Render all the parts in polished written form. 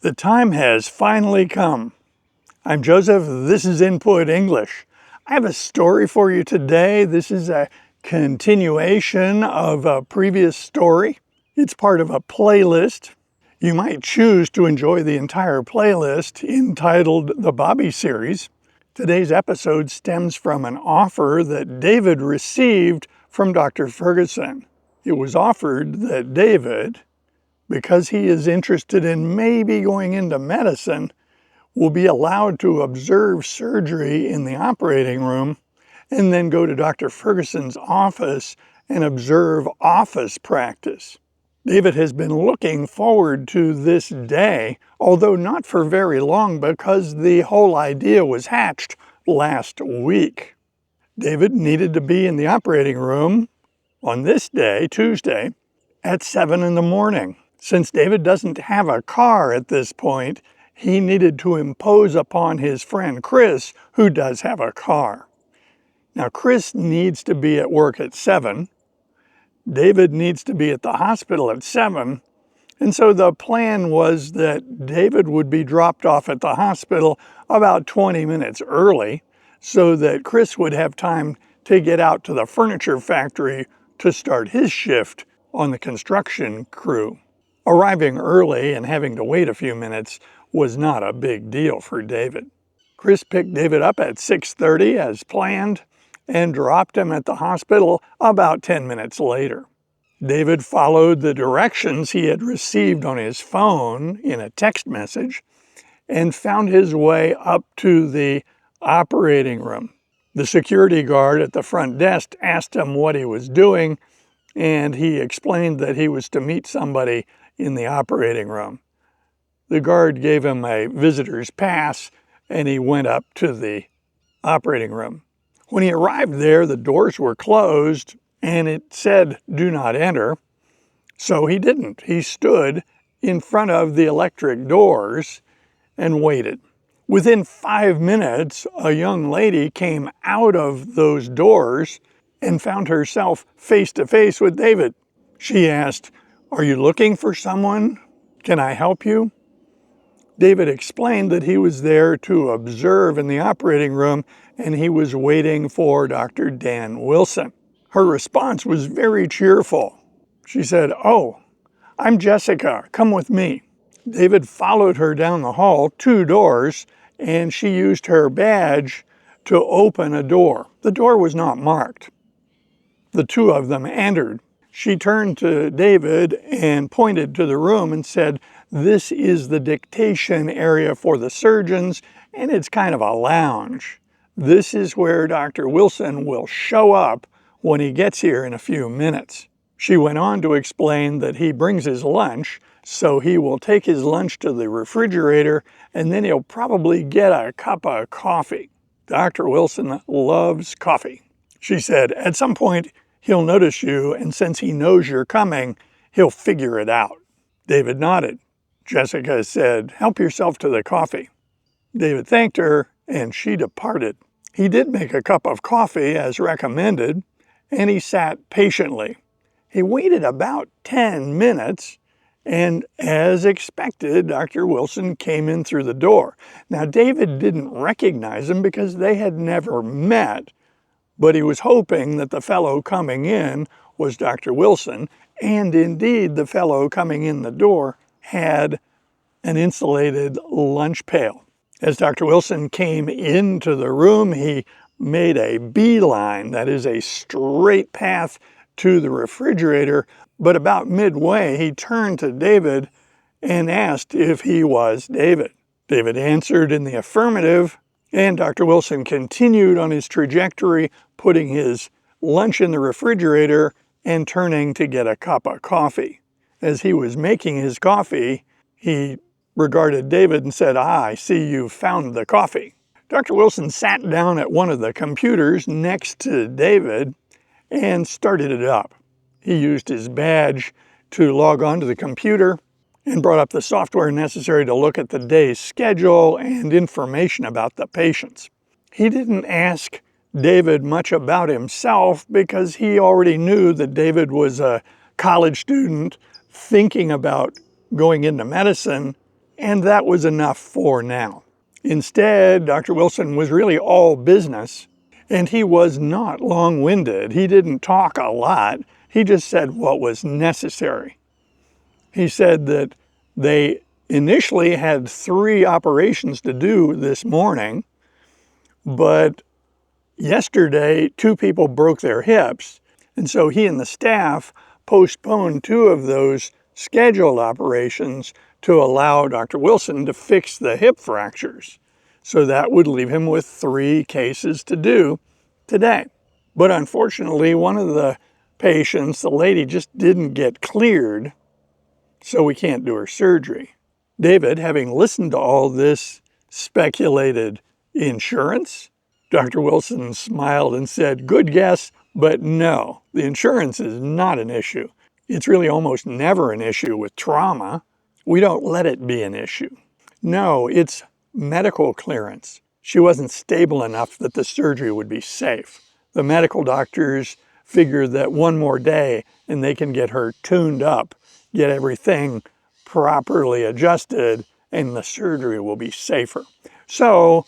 The time has finally come. I'm Joseph, this is Input English. I have a story for you today. This is a continuation of a previous story. It's part of a playlist. You might choose to enjoy the entire playlist entitled The Bobby Series. Today's episode stems from an offer that David received from Dr. Ferguson. It was offered that David, because he is interested in maybe going into medicine, will be allowed to observe surgery in the operating room and then go to Dr. Ferguson's office and observe office practice. David has been looking forward to this day, although not for very long because the whole idea was hatched last week. David needed to be in the operating room on this day, Tuesday, at 7 in the morning. Since David doesn't have a car at this point, he needed to impose upon his friend Chris, who does have a car. Now, Chris needs to be at work at 7. David needs to be at the hospital at 7. And so the plan was that David would be dropped off at the hospital about 20 minutes early so that Chris would have time to get out to the furniture factory to start his shift on the construction crew. Arriving early and having to wait a few minutes was not a big deal for David. Chris picked David up at 6:30 as planned and dropped him at the hospital about 10 minutes later. David followed the directions he had received on his phone in a text message and found his way up to the operating room. The security guard at the front desk asked him what he was doing, and he explained that he was to meet somebody in the operating room. The guard gave him a visitor's pass and he went up to the operating room. When he arrived there, the doors were closed and it said, "Do not enter." So he didn't. He stood in front of the electric doors and waited. Within 5 minutes, a young lady came out of those doors and found herself face to face with David. She asked, "Are you looking for someone? Can I help you?" David explained that he was there to observe in the operating room and he was waiting for Dr. Dan Wilson. Her response was very cheerful. She said, "Oh, I'm Jessica. Come with me." David followed her down the hall 2 doors and she used her badge to open a door. The door was not marked. The two of them entered. She turned to David and pointed to the room and said, "This is the dictation area for the surgeons, and it's kind of a lounge. This is where Dr. Wilson will show up when he gets here in a few minutes." She went on to explain that he brings his lunch, so he will take his lunch to the refrigerator, and then he'll probably get a cup of coffee. Dr. Wilson loves coffee. She said, "At some point, he'll notice you, and since he knows you're coming, he'll figure it out." David nodded. Jessica said, "Help yourself to the coffee." David thanked her, and she departed. He did make a cup of coffee as recommended, and he sat patiently. He waited about 10 minutes, and as expected, Dr. Wilson came in through the door. Now, David didn't recognize him because they had never met, but he was hoping that the fellow coming in was Dr. Wilson, and indeed the fellow coming in the door had an insulated lunch pail. As Dr. Wilson came into the room, he made a beeline, that is a straight path to the refrigerator, but about midway he turned to David and asked if he was David. David answered in the affirmative, and Dr. Wilson continued on his trajectory, putting his lunch in the refrigerator and turning to get a cup of coffee. As he was making his coffee, he regarded David and said, "I see you've found the coffee." Dr. Wilson sat down at one of the computers next to David and started it up. He used his badge to log on to the computer and brought up the software necessary to look at the day's schedule and information about the patients. He didn't ask David much about himself because he already knew that David was a college student thinking about going into medicine And that was enough for now. Instead, Dr. Wilson was really all business, and he was not long-winded. He didn't talk a lot. He just said what was necessary. He said that they initially had 3 operations to do this morning, but yesterday 2 people broke their hips, and so he and the staff postponed 2 of those scheduled operations to allow Dr. Wilson to fix the hip fractures. So that would leave him with 3 cases to do today. But unfortunately, one of the patients, the lady, just didn't get cleared, so we can't do her surgery. David, having listened to all this, speculated insurance. Dr. Wilson smiled and said, "Good guess, but no, the insurance is not an issue. It's really almost never an issue with trauma. We don't let it be an issue. No, it's medical clearance. She wasn't stable enough that the surgery would be safe. The medical doctors figure that one more day and they can get her tuned up, get everything properly adjusted, and the surgery will be safer." So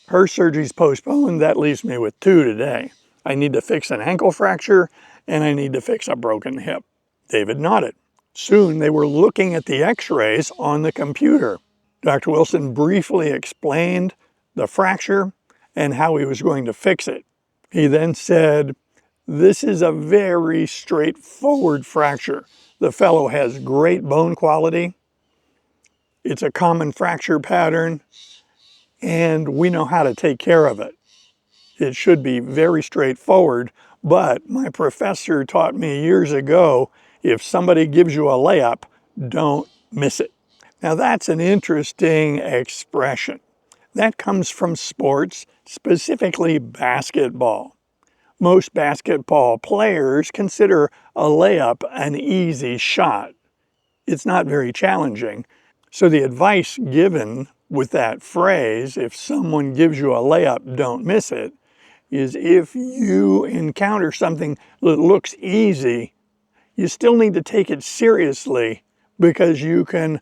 her surgery's postponed. That leaves me with 2 today. I need to fix an ankle fracture and I need to fix a broken hip. David nodded. Soon they were looking at the x-rays on the computer. Dr. Wilson briefly explained the fracture and how he was going to fix it. He then said, "This is a very straightforward fracture. The fellow has great bone quality. It's a common fracture pattern, and we know how to take care of it. It should be very straightforward, but my professor taught me years ago, if somebody gives you a layup, don't miss it." Now that's an interesting expression. That comes from sports, specifically basketball. Most basketball players consider a layup an easy shot. It's not very challenging. So the advice given with that phrase, if someone gives you a layup, don't miss it, is if you encounter something that looks easy, you still need to take it seriously because you can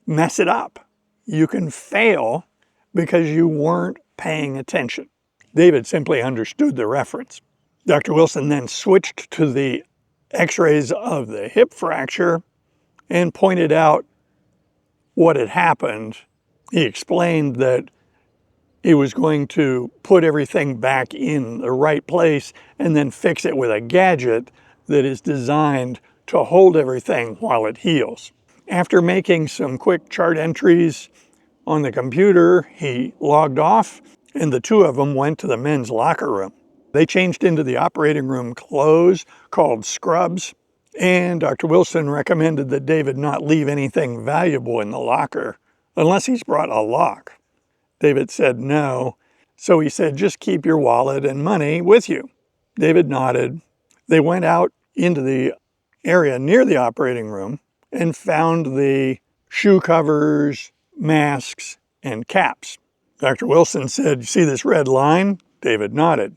mess it up. You can fail because you weren't paying attention. David simply understood the reference. Dr. Wilson then switched to the x-rays of the hip fracture and pointed out what had happened. He explained that he was going to put everything back in the right place and then fix it with a gadget that is designed to hold everything while it heals. After making some quick chart entries on the computer, he logged off, and the 2 of them went to the men's locker room. They changed into the operating room clothes called scrubs, and Dr. Wilson recommended that David not leave anything valuable in the locker unless he's brought a lock. David said no, so he said, "Just keep your wallet and money with you." David nodded. They went out into the area near the operating room and found the shoe covers, masks, and caps. Dr. Wilson said, "You see this red line?" David nodded.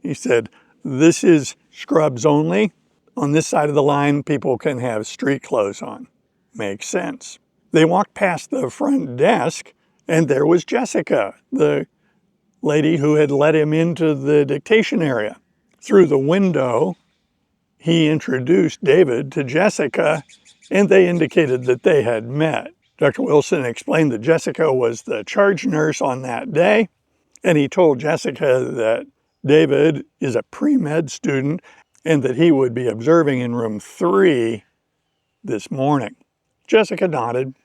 He said, "This is scrubs only. On this side of the line, people can have street clothes on." Makes sense. They walked past the front desk, and there was Jessica, the lady who had let him into the dictation area. Through the window, he introduced David to Jessica, and they indicated that they had met. Dr. Wilson explained that Jessica was the charge nurse on that day, and he told Jessica that David is a pre-med student and that he would be observing in room 3 this morning. Jessica nodded,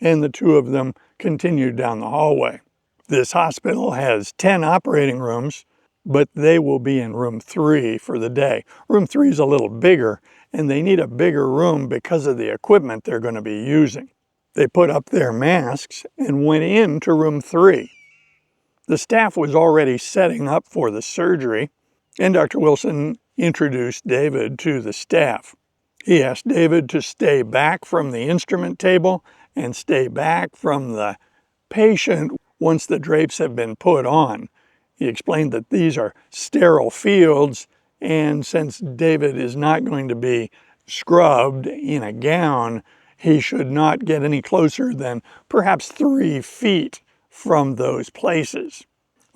and the 2 of them continued down the hallway. This hospital has 10 operating rooms, but they will be in room 3 for the day. Room 3 is a little bigger, and they need a bigger room because of the equipment they're going to be using. They put up their masks and went into room 3. The staff was already setting up for the surgery, and Dr. Wilson introduced David to the staff. He asked David to stay back from the instrument table and stay back from the patient once the drapes have been put on. He explained that these are sterile fields, and since David is not going to be scrubbed in a gown, He should not get any closer than perhaps 3 feet from those places.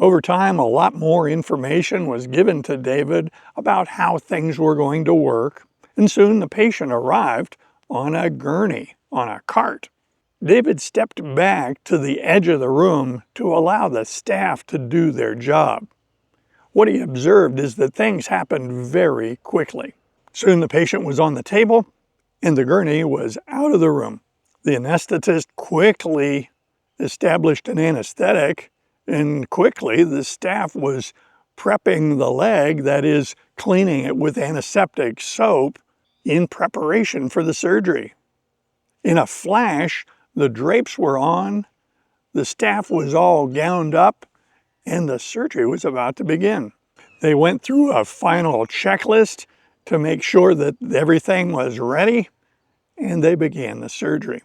Over time, a lot more information was given to David about how things were going to work, and soon the patient arrived on a gurney, on a cart. David stepped back to the edge of the room to allow the staff to do their job. What he observed is that things happened very quickly. Soon the patient was on the table and the gurney was out of the room. The anesthetist quickly established an anesthetic, and quickly the staff was prepping the leg, that is, cleaning it with antiseptic soap in preparation for the surgery. In a flash, the drapes were on, the staff was all gowned up, and the surgery was about to begin. They went through a final checklist to make sure that everything was ready, and they began the surgery.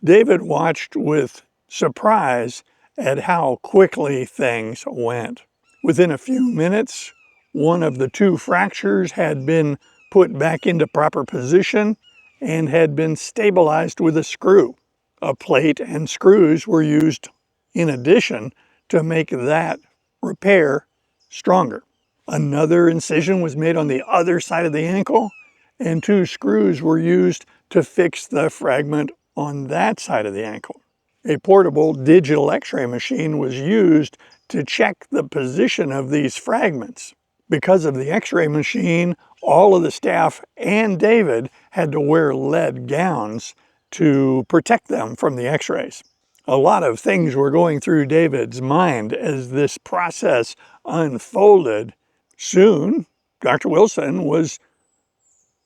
David watched with surprise at how quickly things went. Within a few minutes, one of the 2 fractures had been put back into proper position and had been stabilized with a screw. A plate and screws were used in addition to make that repair stronger. Another incision was made on the other side of the ankle, and 2 screws were used to fix the fragment on that side of the ankle. A portable digital X-ray machine was used to check the position of these fragments. Because of the X-ray machine, all of the staff and David had to wear lead gowns to protect them from the X-rays. A lot of things were going through David's mind as this process unfolded. Soon, Dr. Wilson was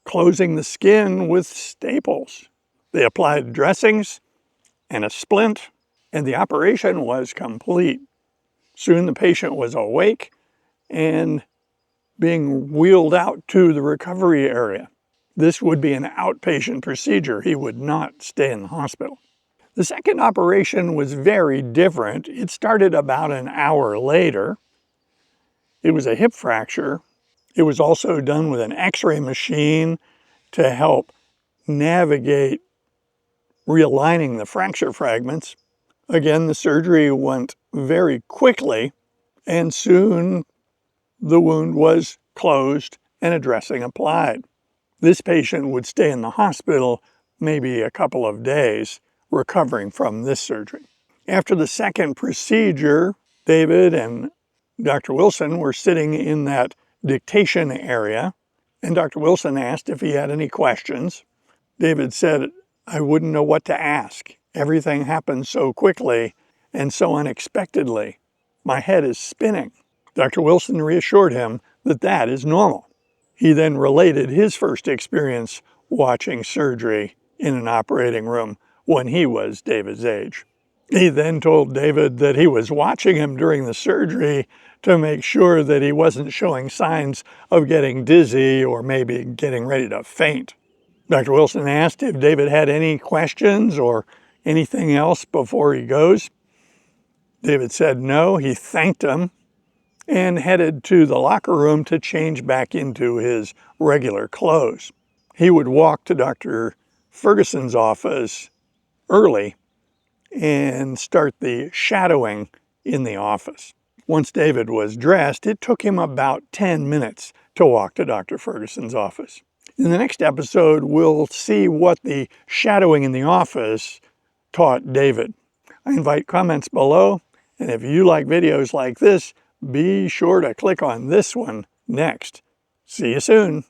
closing the skin with staples. They applied dressings and a splint, and the operation was complete. Soon the patient was awake and being wheeled out to the recovery area. This would be an outpatient procedure. He would not stay in the hospital. The second operation was very different. It started about an hour later. It was a hip fracture. It was also done with an X-ray machine to help navigate realigning the fracture fragments. Again, the surgery went very quickly, and soon the wound was closed and a dressing applied. This patient would stay in the hospital maybe a couple of days recovering from this surgery. After the second procedure, David and Dr. Wilson were sitting in that dictation area, and Dr. Wilson asked if he had any questions. David said, "I wouldn't know what to ask. Everything happened so quickly and so unexpectedly. My head is spinning." Dr. Wilson reassured him that that is normal. He then related his first experience watching surgery in an operating room when he was David's age. He then told David that he was watching him during the surgery to make sure that he wasn't showing signs of getting dizzy or maybe getting ready to faint. Dr. Wilson asked if David had any questions or anything else before he goes. David said no. He thanked him and headed to the locker room to change back into his regular clothes. He would walk to Dr. Ferguson's office early and start the shadowing in the office. Once David was dressed, it took him about 10 minutes to walk to Dr. Ferguson's office. In the next episode, we'll see what the shadowing in the office taught David. I invite comments below, and if you like videos like this, be sure to click on this one next. See you soon.